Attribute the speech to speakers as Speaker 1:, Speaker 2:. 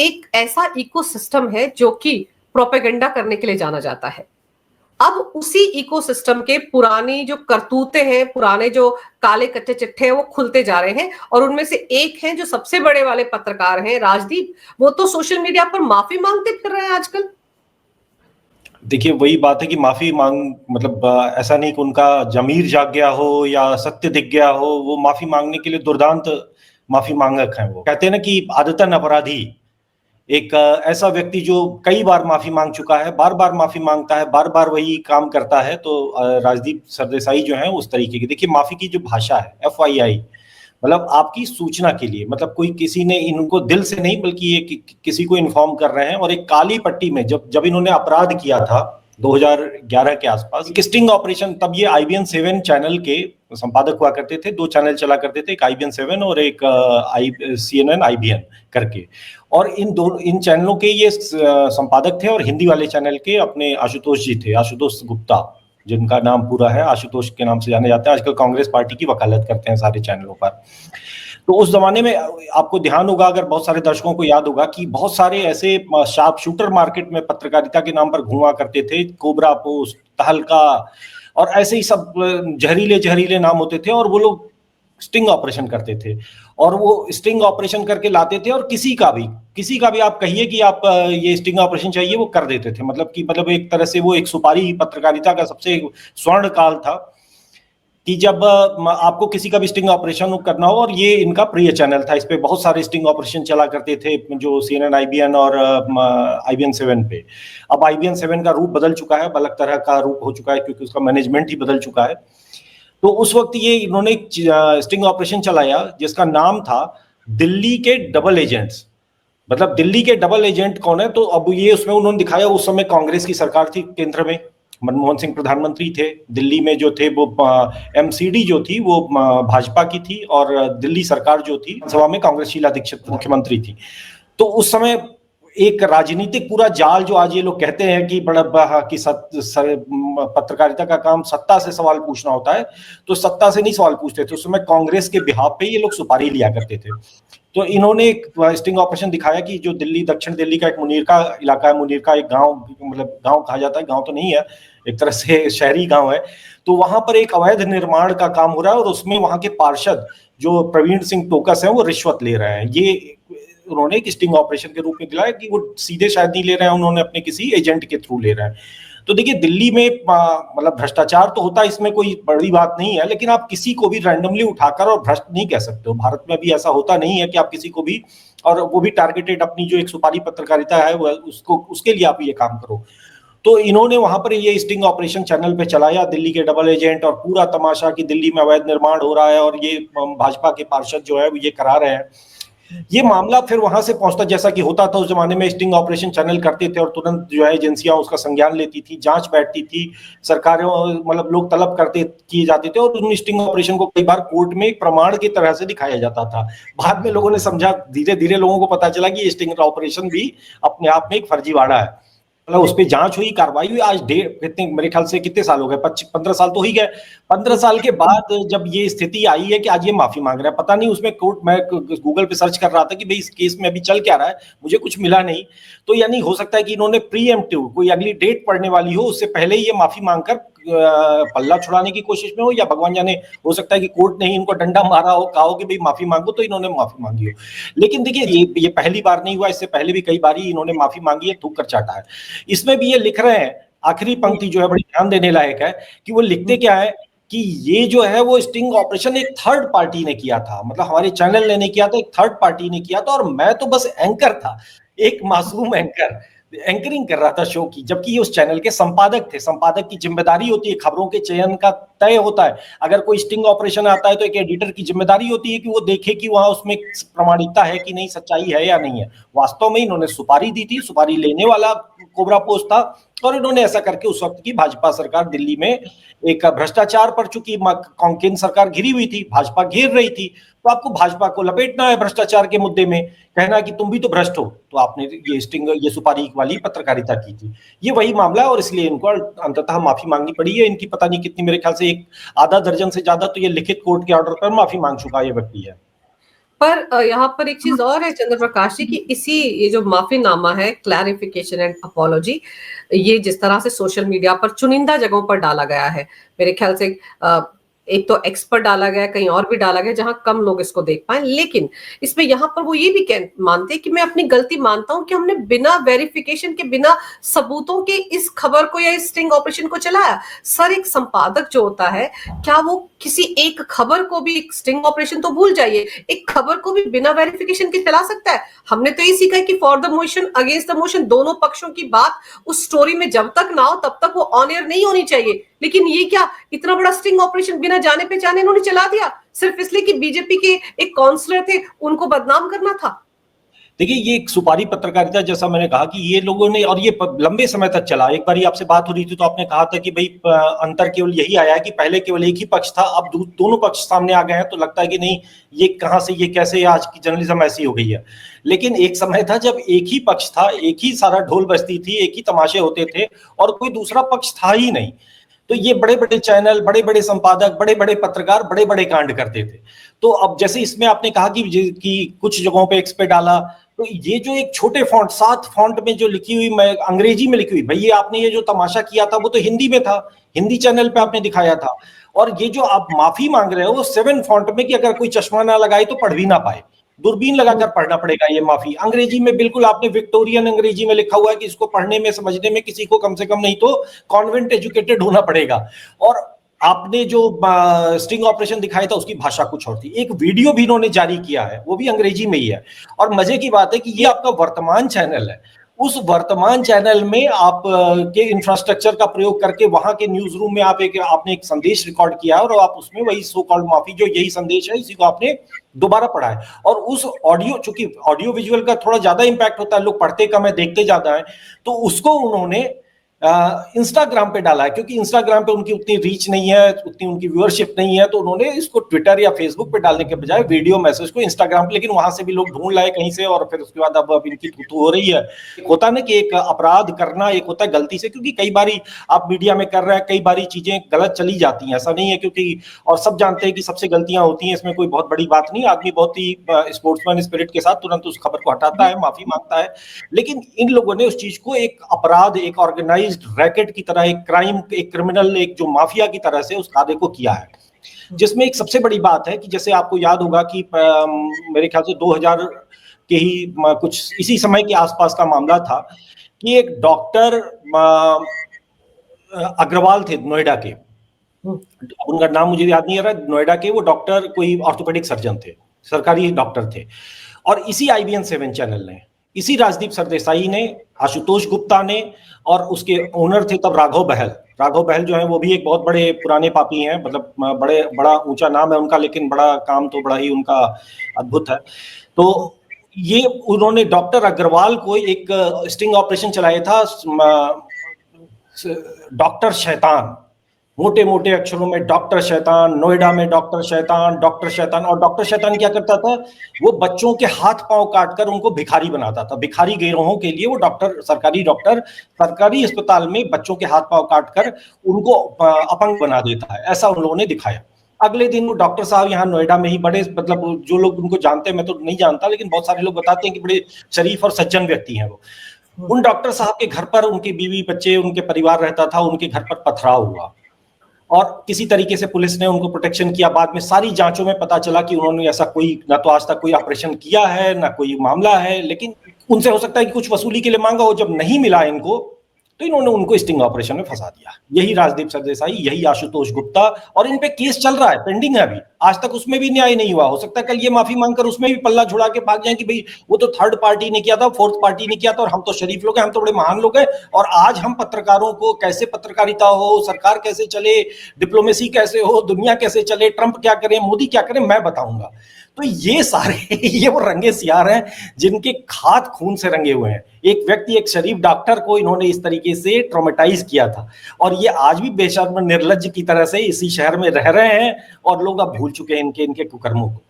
Speaker 1: एक ऐसा इकोसिस्टम है जो कि प्रोपेगेंडा करने के लिए जाना जाता है। अब उसी इकोसिस्टम के पुरानी जो करतूते हैं, पुराने जो काले कच्चे चिट्ठे हैं, वो खुलते जा रहे हैं। और उनमें से एक हैं जो सबसे बड़े वाले पत्रकार हैं, राजदीप, वो तो सोशल मीडिया पर माफी मांगते फिर रहे हैं आजकल।
Speaker 2: देखिए, वही बात है कि माफी मांग मतलब ऐसा नहीं कि उनका जमीर जाग गया हो या सत्य दिख गया हो, वो माफी मांगने के लिए दुर्दांत माफी मांगक हैं। वो कहते हैं ना कि आदतन अपराधी एक ऐसा व्यक्ति जो कई बार माफी मांग चुका है, बार बार माफी मांगता है, बार बार वही काम करता है। तो राजदीप सरदेसाई जो है उस तरीके की, देखिए माफी की जो भाषा है, FYI, मतलब आपकी सूचना के लिए, मतलब कोई किसी ने इनको दिल से नहीं बल्कि ये किसी को इन्फॉर्म कर रहे हैं। और एक काली पट्टी में जब इन्होंने अपराध किया था 2011 के आसपास, एक स्टिंग ऑपरेशन, तब ये IBN 7 चैनल के संपादक हुआ करते थे। 2 चैनल चला करते थे, एक IBN 7 और एक CNN IBN करके। और इन चैनलों के ये संपादक थे। और हिंदी वाले चैनल के अपने आशुतोष जी थे, आशुतोष गुप्ता, जिनका नाम पूरा है आशुतोष के नाम से जाने जाते हैं। आजकल कांग्रेस पार्टी की वकालत करते हैं सारे चैनलों पर। तो उस जमाने में आपको ध्यान होगा, अगर बहुत सारे दर्शकों को याद होगा, कि बहुत सारे ऐसे शार्प शूटर मार्केट में पत्रकारिता के नाम पर घुमा करते थे, कोबरा पोस्ट, तहलका और ऐसे ही सब जहरीले जहरीले नाम होते थे। और वो लोग स्टिंग ऑपरेशन करते थे, और वो स्टिंग ऑपरेशन करके लाते थे। और किसी का भी आप कहिए कि आप ये स्टिंग ऑपरेशन चाहिए, वो कर देते थे। मतलब एक तरह से वो एक सुपारी पत्रकारिता का सबसे स्वर्ण काल था, कि जब आपको किसी का भी स्टिंग ऑपरेशन करना हो। और ये इनका प्रिय चैनल था, इस पे बहुत सारे स्टिंग ऑपरेशन चला करते थे, जो CNN IBN और IBN 7 पे। अब IBN 7 का रूप बदल चुका है, अलग तरह का रूप हो चुका है, क्योंकि उसका मैनेजमेंट ही बदल चुका है। तो उस वक्त ये इन्होंने स्टिंग ऑपरेशन चलाया जिसका नाम था दिल्ली के डबल एजेंट्स। मतलब दिल्ली के डबल एजेंट कौन है, तो अब ये उसमें उन्होंने दिखाया, उस समय कांग्रेस की सरकार थी केंद्र में, मनमोहन सिंह प्रधानमंत्री थे। दिल्ली में जो थे वो MCD जो थी वो भाजपा की थी, और दिल्ली सरकार जो थी सभा में कांग्रेस शीला दीक्षित मुख्यमंत्री थी। तो उस समय एक राजनीतिक पूरा जाल, जो आज ये लोग कहते हैं कि बड़ा कि पत्रकारिता का काम सत्ता से सवाल पूछना होता है, तो सत्ता से नहीं सवाल पूछते थे। उस समय कांग्रेस के बिहाफ पे ये लोग सुपारी लिया करते थे। तो इन्होंने एक स्टिंग ऑपरेशन दिखाया कि जो दिल्ली, दक्षिण दिल्ली का एक मुनीरका इलाका है, मुनीरका एक गांव, मतलब गांव कहा जाता है, गांव तो नहीं है, एक तरह से शहरी गांव है। तो वहां पर एक अवैध निर्माण का काम हो रहा है, और उसमें वहां के पार्षद जो प्रवीण सिंह टोकस हैं, वो रिश्वत ले रहे हैं। ये उन्होंने एक स्टिंग ऑपरेशन के रूप में दिलाया, कि वो सीधे शायद नहीं ले रहे हैं, उन्होंने अपने किसी एजेंट के थ्रू ले रहे हैं। तो देखिए, दिल्ली में मतलब भ्रष्टाचार तो होता है, इसमें कोई बड़ी बात नहीं है, लेकिन आप किसी को भी रैंडमली उठाकर और भ्रष्ट नहीं कह सकते हो। भारत में भी ऐसा होता नहीं है कि आप किसी को भी, और वो भी टारगेटेड, अपनी जो एक सुपारी पत्रकारिता है उसको, उसके लिए आप ये काम करो। तो इन्होंने वहां पर ये स्टिंग ऑपरेशन चैनल पे चलाया, दिल्ली के डबल एजेंट, और पूरा तमाशा कि दिल्ली में अवैध निर्माण हो रहा है, और ये भाजपा के पार्षद जो है वो ये करा रहे हैं। ये मामला फिर वहां से पहुंचता, जैसा कि होता था उस जमाने में, स्टिंग ऑपरेशन चैनल करते थे और तुरंत जो है एजेंसियां उसका संज्ञान लेती थी, जांच बैठती थी, सरकारें, मतलब लोग तलब करते किए जाते थे, और उन स्टिंग ऑपरेशन को कई बार कोर्ट में एक प्रमाण की तरह से दिखाया जाता था। बाद में लोगों ने समझा, धीरे धीरे लोगों को पता चला कि ये स्टिंग ऑपरेशन भी अपने आप में एक फर्जीवाड़ा है। मतलब उस पर जांच हुई, कार्रवाई हुई। आज कितने, मेरे ख्याल से कितने साल हो गए, 15 साल तो ही गए। 15 साल के बाद जब ये स्थिति आई है कि आज ये माफी मांग रहा है, पता नहीं उसमें कोर्ट, मैं गूगल पे सर्च कर रहा था कि भाई इस केस में अभी चल क्या रहा है, मुझे कुछ मिला नहीं। तो यानी हो सकता है कि इन्होंने प्रीएम्प्टिव कोई अगली डेट पड़ने वाली हो, उससे पहले ही ये माफी मांगकर पल्ला छुड़ाने की कोशिश में हो, या भगवान जाने, हो सकता है कि कोर्ट ने ही इनको डंडा मारा हो, कहा हो कि भाई माफी मांगो, तो इन्होंने माफी मांगी हो। लेकिन देखिए, ये पहली बार नहीं हुआ, इससे पहले भी कई बार इन्होंने माफी मांगी है, थूक कर चाटा है। इसमें भी ये लिख रहे हैं, आखिरी पंक्ति जो है बड़ी ध्यान देने लायक है, कि वो लिखते क्या है, कि ये जो है वो स्टिंग ऑपरेशन एक थर्ड पार्टी ने किया था, मतलब हमारे चैनल ने नहीं किया था, एक थर्ड पार्टी ने किया था, और मैं तो बस एंकर था, एक मासूम एंकर, एंकरिंग कर रहा था शो की, जबकि ये उस चैनल के संपादक थे। संपादक की जिम्मेदारी होती है, खबरों के चयन का तय होता है। अगर कोई स्टिंग ऑपरेशन आता है तो एक एडिटर की जिम्मेदारी होती है कि वो देखे कि वहां उसमें प्रमाणिकता है कि नहीं, सच्चाई है या नहीं है। वास्तव में इन्होंने सुपारी दी थी, सुपारी लेने वाला कोबरा पोस्ट था, और इन्होंने ऐसा करके उस वक्त की भाजपा सरकार दिल्ली में एक भ्रष्टाचार पर, चूंकि केंद्र सरकार घिरी हुई थी, भाजपा घेर रही थी, तो आपको भाजपा को लपेटना है भ्रष्टाचार के मुद्दे में, कहना कि तुम भी तो भ्रष्ट हो, तो आपने ये सुपारी वाली पत्रकारिता की थी। ये वही मामला है, और इसलिए इनको अंततः माफी मांगनी पड़ी है। इनकी पता नहीं कितनी, मेरे ख्याल से एक आधा दर्जन से ज्यादा तो ये लिखित कोर्ट के ऑर्डर पर माफी मांग चुका ये व्यक्ति है।
Speaker 1: पर यहाँ पर एक चीज और है चंद्र प्रकाश जी, कि इसी ये जो माफीनामा है, क्लैरिफिकेशन एंड अपॉलॉजी, ये जिस तरह से सोशल मीडिया पर चुनिंदा जगहों पर डाला गया है, मेरे ख्याल से एक तो एक्स पर डाला गया, कहीं और भी डाला गया जहां कम लोग इसको देख पाए, लेकिन इसमें यहाँ पर वो ये भी मानते हैं कि मैं अपनी गलती मानता हूं कि हमने बिना वेरिफिकेशन के, बिना सबूतों के इस खबर को या इस स्टिंग ऑपरेशन को चलाया। सर, एक संपादक जो होता है, क्या वो किसी एक खबर को भी, स्टिंग ऑपरेशन तो भूल जाइए, एक खबर को भी बिना वेरिफिकेशन के चला सकता है? हमने तो ये सीखा है कि for the motion against the motion, दोनों पक्षों की बात उस स्टोरी में जब तक ना हो तब तक वो ऑन एयर नहीं होनी चाहिए। लेकिन ये क्या, इतना बड़ा स्टिंग ऑपरेशन बिना जाने पहचाने इन्होंने चला दिया, सिर्फ इसलिए कि बीजेपी के एक काउंसलर थे, उनको बदनाम करना था।
Speaker 2: देखिए, ये एक सुपारी पत्रकारिता, जैसा मैंने कहा कि ये लोगों ने, और ये लंबे समय तक चला। एक बार आपसे बात हो रही थी तो आपने कहा था कि भाई अंतर केवल यही आया है कि पहले केवल एक ही पक्ष था, अब दोनों पक्ष सामने आ गए हैं, तो लगता है कि नहीं, ये कहां से, ये कैसे, आज की जर्नलिज्म ऐसी हो गई है। लेकिन एक समय था जब एक ही पक्ष था, एक ही सारा ढोल बजती थी, एक ही तमाशे होते थे और कोई दूसरा पक्ष था ही नहीं। तो ये बड़े बड़े चैनल, बड़े बड़े संपादक, बड़े बड़े पत्रकार बड़े बड़े कांड करते थे। तो अब जैसे इसमें आपने कहा कि कुछ जगहों पे एक्स पे डाला, तो ये जो एक छोटे फॉन्ट, 7 फॉन्ट में जो लिखी हुई, मैं अंग्रेजी में लिखी हुई, भैया आपने ये जो तमाशा किया था वो तो हिंदी में था, हिंदी चैनल पे आपने दिखाया था, और ये जो आप माफी मांग रहे हो वो 7 फॉन्ट में, कि अगर कोई चश्मा ना लगाए तो पढ़ भी ना पाए, दूरबीन लगाकर पढ़ना पड़ेगा ये माफी। अंग्रेजी में बिल्कुल आपने विक्टोरियन अंग्रेजी में लिखा हुआ है कि इसको पढ़ने में, समझने में किसी को कम से कम नहीं तो कॉन्वेंट एजुकेटेड होना पड़ेगा। और आपने जो स्टिंग ऑपरेशन दिखाया था उसकी भाषा कुछ और थी। एक वीडियो भी इन्होंने जारी किया है, वो भी अंग्रेजी में ही है। और मजे की बात है कि ये आपका वर्तमान चैनल है, उस वर्तमान चैनल में आप के इंफ्रास्ट्रक्चर का प्रयोग करके वहां के न्यूज रूम में आपने एक संदेश रिकॉर्ड किया है, और आप उसमें वही सो कॉल्ड माफी, जो यही संदेश है, इसी को आपने दोबारा पढ़ा है। और उस ऑडियो, चूंकि ऑडियो विजुअल का थोड़ा ज्यादा इंपैक्ट होता है, लोग पढ़ते कम है, देखते ज्यादा है, तो उसको उन्होंने इंस्टाग्राम पे डाला है, क्योंकि इंस्टाग्राम पे उनकी उतनी रीच नहीं है, उतनी उनकी व्यूअरशिप नहीं है, तो उन्होंने इसको ट्विटर या फेसबुक पे डालने के बजाय वीडियो मैसेज को इंस्टाग्राम पे, लेकिन वहां से भी लोग ढूंढ लाए कहीं से, और फिर उसके बाद अब इनकी थू हो रही है। एक होता ना कि एक अपराध करना, एक होता है गलती से, क्योंकि कई बारी आप मीडिया में कर रहे हैं, कई बारी चीजें गलत चली जाती हैं, ऐसा नहीं है, क्योंकि और सब जानते हैं कि सबसे गलतियां होती हैं, इसमें कोई बहुत बड़ी बात नहीं। आदमी बहुत ही स्पोर्ट्समैन स्पिरिट के साथ तुरंत उस खबर को हटाता है, माफी मांगता है। लेकिन इन लोगों ने उस चीज को एक अपराध, एक ऑर्गेनाइज्ड रैकेट की तरह, एक क्राइम, एक क्रिमिनल, एक जो माफिया की तरह से उस कार्य को किया है। जिसमें एक सबसे बड़ी बात है कि जैसे आपको याद होगा कि मेरे ख्याल से 2000 के ही कुछ इसी समय के आसपास का मामला था कि एक डॉक्टर अग्रवाल थे नोएडा के, उनका नाम मुझे याद नहीं आ रहा, नोएडा के वो डॉक्टर कोई ऑर्थोपेडिक सर्जन थे, सरकारी डॉक्टर थे। और इसी IBN 7 चैनल ने, इसी राजदीप सरदेसाई ने, आशुतोष गुप्ता ने, और उसके ओनर थे तब राघव बहल जो है वो भी एक बहुत बड़े पुराने पापी हैं, मतलब बड़ा ऊंचा नाम है उनका, लेकिन बड़ा काम तो बड़ा ही उनका अद्भुत है। तो ये उन्होंने डॉक्टर अग्रवाल को एक स्टिंग ऑपरेशन चलाया था, डॉक्टर शैतान, मोटे मोटे अक्षरों में डॉक्टर शैतान, नोएडा में डॉक्टर शैतान, डॉक्टर शैतान। और डॉक्टर शैतान क्या करता था, वो बच्चों के हाथ पांव काटकर उनको भिखारी बनाता था। भिखारी गिरोहों के लिए वो डॉक्टर सरकारी अस्पताल में बच्चों के हाथ पांव काटकर उनको अपंग बना देता है, ऐसा उन लोगों ने दिखाया। अगले दिन वो डॉक्टर साहब यहाँ नोएडा में ही, बड़े, मतलब जो लोग उनको जानते हैं, मैं तो नहीं जानता, लेकिन बहुत सारे लोग बताते हैं कि बड़े शरीफ और सज्जन व्यक्ति हैं वो। उन डॉक्टर साहब के घर पर उनकी बीवी बच्चे, उनके परिवार रहता था, उनके घर पर पथराव हुआ और किसी तरीके से पुलिस ने उनको प्रोटेक्शन किया। बाद में सारी जांचों में पता चला कि उन्होंने ऐसा कोई, ना तो आज तक कोई ऑपरेशन किया है, ना कोई मामला है, लेकिन उनसे हो सकता है कि कुछ वसूली के लिए मांगा हो। जब नहीं मिला इनको, तो इन्होंने उनको स्टिंग ऑपरेशन में फंसा दिया। यही राजदीप सरदेसाई, यही आशुतोष गुप्ता, और इन पे केस चल रहा है, पेंडिंग है अभी, आज तक उसमें भी न्याय नहीं हुआ। हो सकता है कल ये माफी मांगकर उसमें भी पल्ला झुड़ा के भाग जाए कि भाई वो तो थर्ड पार्टी ने किया था, फोर्थ पार्टी ने किया था, और हम तो शरीफ लोग हैं, हम तो बड़े महान लोग हैं, और आज हम पत्रकारों को, कैसे पत्रकारिता हो, सरकार कैसे चले, डिप्लोमेसी कैसे हो, दुनिया कैसे चले, ट्रंप क्या करे, मोदी क्या करे, मैं बताऊंगा। तो ये सारे ये वो रंगे सियार हैं जिनके हाथ खून से रंगे हुए हैं। एक व्यक्ति, एक शरीफ डॉक्टर को इन्होंने इस तरीके से ट्रॉमेटाइज किया था, और ये आज भी बेशर्म निर्लज्ज की तरह से इसी शहर में रह रहे हैं, और लोग अब भूल चुके हैं इनके कुकर्मों को।